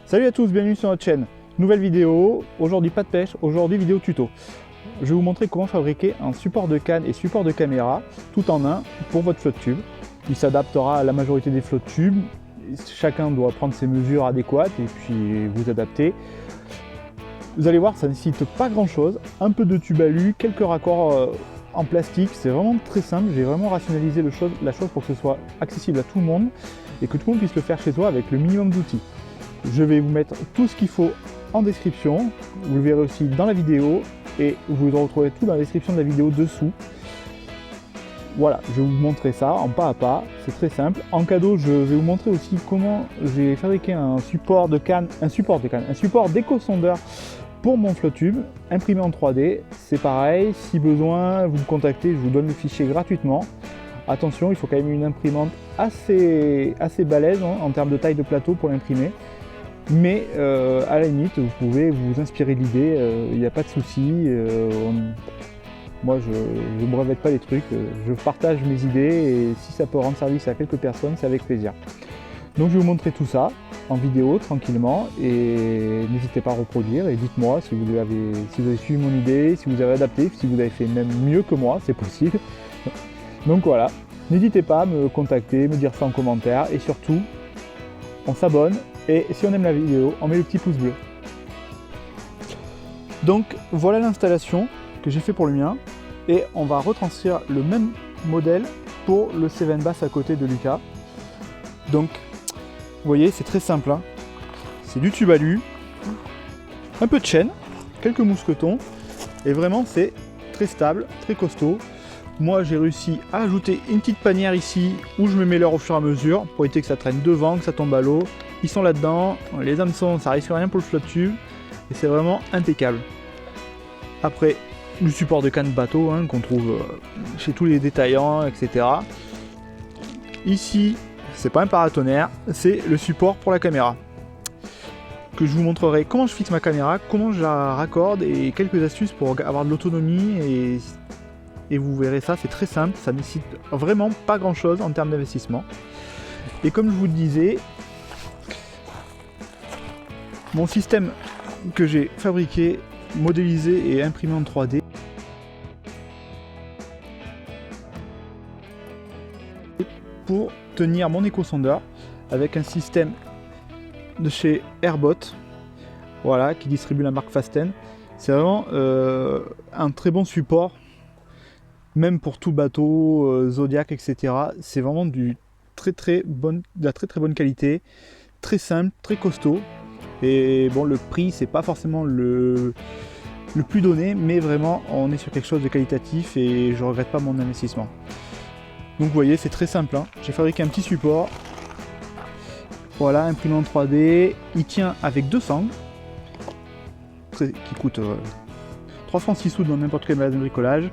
Salut à tous, bienvenue sur notre chaîne. Nouvelle vidéo, aujourd'hui pas de pêche, aujourd'hui vidéo tuto. Je vais vous montrer comment fabriquer un support de canne et support de caméra tout en un pour votre flotte tube. Il s'adaptera à la majorité des flottes tubes. Chacun doit prendre ses mesures adéquates et puis vous adapter. Vous allez voir, ça ne nécessite pas grand chose. Un peu de tube alu, quelques raccords en plastique. C'est vraiment très simple. J'ai vraiment rationalisé la chose pour que ce soit accessible à tout le monde et que tout le monde puisse le faire chez soi avec le minimum d'outils. Je vais vous mettre tout ce qu'il faut en description. Vous le verrez aussi dans la vidéo et vous retrouverez tout dans la description de la vidéo dessous. Voilà, je vais vous montrer ça en pas à pas, c'est très simple. En cadeau, je vais vous montrer aussi comment j'ai fabriqué un support d'éco-sondeur pour mon flotte tube, imprimé en 3D. C'est pareil, si besoin, vous me contactez, je vous donne le fichier gratuitement. Attention, il faut quand même une imprimante assez balèze en termes de taille de plateau pour l'imprimer. Mais à la limite, vous pouvez vous inspirer de l'idée, il n'y a pas de souci. Moi, je ne brevette pas les trucs, je partage mes idées et si ça peut rendre service à quelques personnes, c'est avec plaisir. Donc je vais vous montrer tout ça en vidéo tranquillement et n'hésitez pas à reproduire et dites-moi si vous avez suivi mon idée, si vous avez adapté, si vous avez fait même mieux que moi, c'est possible. Donc voilà, n'hésitez pas à me contacter, me dire ça en commentaire et surtout, on s'abonne et si on aime la vidéo, on met le petit pouce bleu. Donc voilà l'installation que j'ai fait pour le mien et on va retranscrire le même modèle pour le Seven Bass à côté de Lucas. Donc vous voyez, c'est très simple, hein. C'est du tube alu, un peu de chaîne, quelques mousquetons et vraiment c'est très stable, très costaud. Moi j'ai réussi à ajouter une petite panière ici où je me mets l'heure au fur et à mesure pour éviter que ça traîne devant, que ça tombe à l'eau. Ils sont là-dedans, les hameçons ça risque rien pour le flotte tube et c'est vraiment impeccable. Après le support de canne bateau hein, qu'on trouve chez tous les détaillants, etc. Ici c'est pas un paratonnerre, c'est le support pour la caméra. Que je vous montrerai comment je fixe ma caméra, comment je la raccorde et quelques astuces pour avoir de l'autonomie et vous verrez ça, c'est très simple, ça nécessite vraiment pas grand chose en termes d'investissement. Et comme je vous le disais, mon système que j'ai fabriqué, modélisé et imprimé en 3D pour tenir mon éco-sondeur avec un système de chez Airbot, voilà, qui distribue la marque Fasten. C'est vraiment un très bon support, même pour tout bateau, Zodiac, etc. C'est vraiment de la très bonne qualité, très simple, très costaud. Et bon, le prix, c'est pas forcément le plus donné, mais vraiment, on est sur quelque chose de qualitatif et je regrette pas mon investissement. Donc vous voyez, c'est très simple, hein. J'ai fabriqué un petit support. Voilà, imprimé en 3D. Il tient avec deux sangles qui coûtent 3 francs 6 sous dans n'importe quel magasin de bricolage.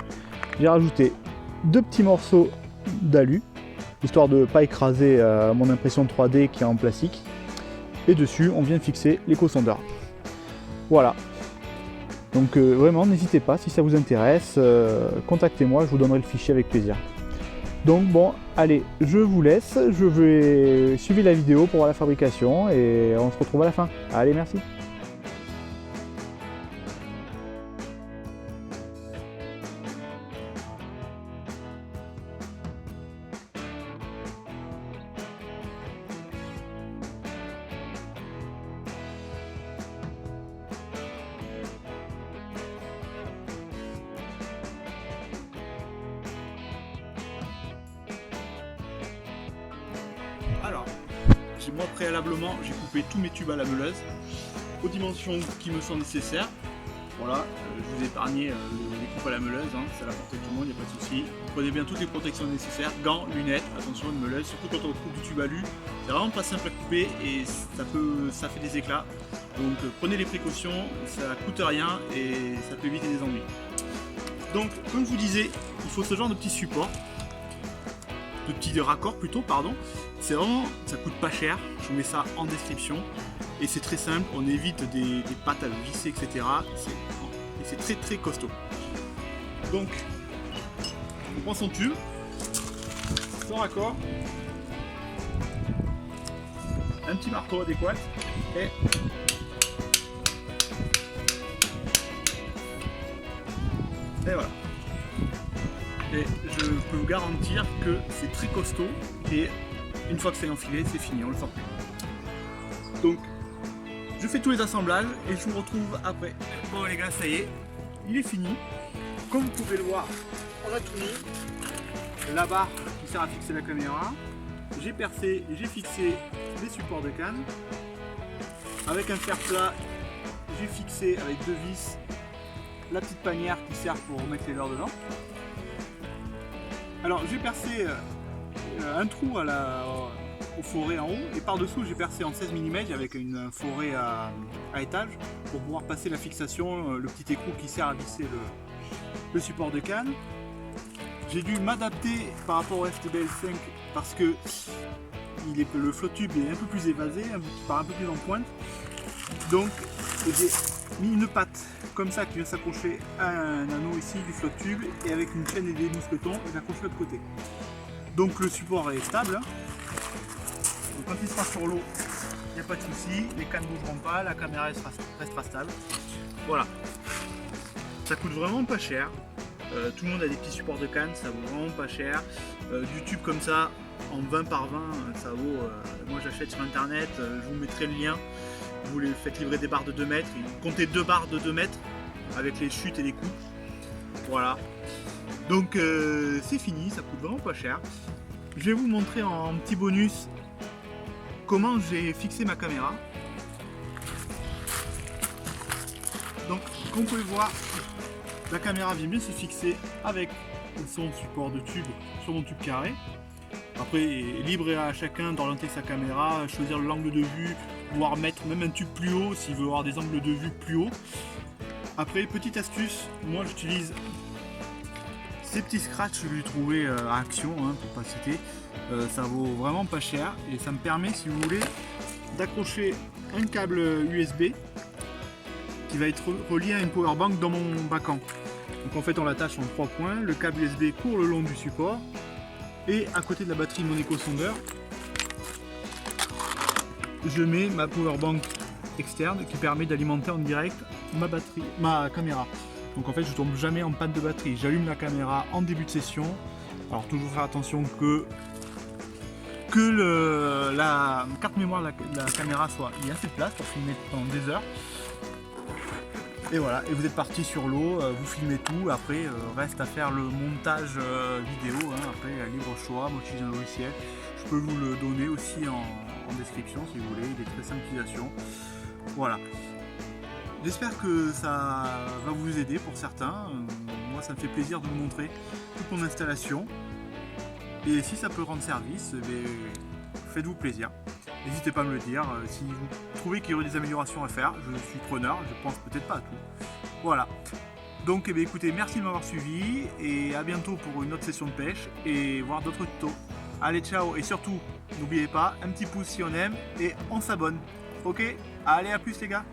J'ai rajouté deux petits morceaux d'alu, histoire de ne pas écraser mon impression 3D qui est en plastique. Et dessus, on vient de fixer l'éco-sondeur. Voilà. Donc vraiment, n'hésitez pas, si ça vous intéresse, contactez-moi, je vous donnerai le fichier avec plaisir. Donc bon, allez, je vous laisse, je vais suivre la vidéo pour voir la fabrication et on se retrouve à la fin. Allez, merci. Alors, moi préalablement, j'ai coupé tous mes tubes à la meuleuse aux dimensions qui me sont nécessaires. Voilà, je vous ai épargné les coupes à la meuleuse, hein, c'est à la portée de tout le monde, il n'y a pas de souci. Prenez bien toutes les protections nécessaires, gants, lunettes, attention une meuleuse, surtout quand on coupe du tube alu. C'est vraiment pas simple à couper et ça fait des éclats. Donc prenez les précautions, ça coûte rien et ça peut éviter des ennuis. Donc comme je vous disais, il faut ce genre de petits supports. De petits raccords plutôt, pardon. C'est vraiment, ça coûte pas cher, je vous mets ça en description. Et c'est très simple, on évite des pattes à visser, etc. Et c'est très très costaud. Donc, on prend son tube, son raccord. un petit marteau adéquat et voilà. Et je peux vous garantir que c'est très costaud et une fois que c'est enfilé, c'est fini, on le sort plus. Donc je fais tous les assemblages et je vous retrouve après. Bon les gars, ça y est, il est fini. Comme vous pouvez le voir, on a tout mis. La barre qui sert à fixer la caméra. J'ai percé et j'ai fixé les supports de canne. Avec un fer plat, j'ai fixé avec 2 vis la petite panière qui sert pour mettre les leurres dedans. Alors j'ai percé un trou au forêt en haut et par-dessous j'ai percé en 16 mm avec une forêt à étage pour pouvoir passer la fixation, le petit écrou qui sert à visser le support de canne. J'ai dû m'adapter par rapport au FTBL5 parce que le flotte tube est un peu plus évasé, qui part un peu plus en pointe. Donc j'ai mis une patte comme ça qui vient s'accrocher à un anneau ici du flotte tube et avec une chaîne et des mousquetons et l'accrocher de l'autre côté. Donc le support est stable. Donc, quand il sera sur l'eau, il n'y a pas de souci, les cannes ne bougeront pas, la caméra restera stable. Voilà. Ça coûte vraiment pas cher. Tout le monde a des petits supports de canne, ça vaut vraiment pas cher. Du tube comme ça, en 20 par 20, ça vaut. Moi j'achète sur internet, je vous mettrai le lien. Vous les faites livrer des barres de 2 mètres, comptez 2 barres de 2 mètres avec les chutes et les coups. Voilà. Donc c'est fini, ça coûte vraiment pas cher. Je vais vous montrer en petit bonus comment j'ai fixé ma caméra. Donc comme vous pouvez voir, la caméra vient bien se fixer avec son support de tube sur mon tube carré. Après, libre à chacun d'orienter sa caméra, choisir l'angle de vue, voire mettre même un tube plus haut s'il veut avoir des angles de vue plus hauts. Après, petite astuce, moi j'utilise ces petits scratchs que j'ai trouvé à Action, pour pas citer. Ça vaut vraiment pas cher et ça me permet, si vous voulez, d'accrocher un câble USB qui va être relié à une powerbank dans mon bacan. Donc en fait on l'attache en 3 points, le câble USB court le long du support et à côté de la batterie de mon éco-sondeur, je mets ma powerbank externe qui permet d'alimenter en direct ma caméra. Donc en fait je tombe jamais en panne de batterie. J'allume la caméra en début de session. Alors toujours faire attention que la carte mémoire de la caméra il y a assez de place pour filmer pendant des heures. Et voilà, et vous êtes parti sur l'eau, vous filmez tout, après reste à faire le montage vidéo, après libre choix, moi j'utilise un logiciel, je peux vous le donner aussi en description si vous voulez, il est très simple d'utilisation. Voilà. J'espère que ça va vous aider pour certains, moi ça me fait plaisir de vous montrer toute mon installation. Et si ça peut rendre service, faites-vous plaisir. N'hésitez pas à me le dire, si vous trouvez qu'il y aurait des améliorations à faire, je suis preneur, je pense peut-être pas à tout. Voilà. Donc écoutez, merci de m'avoir suivi et à bientôt pour une autre session de pêche et voir d'autres tutos. Allez, ciao, et surtout, n'oubliez pas, un petit pouce si on aime et on s'abonne. Ok? Allez, à plus les gars.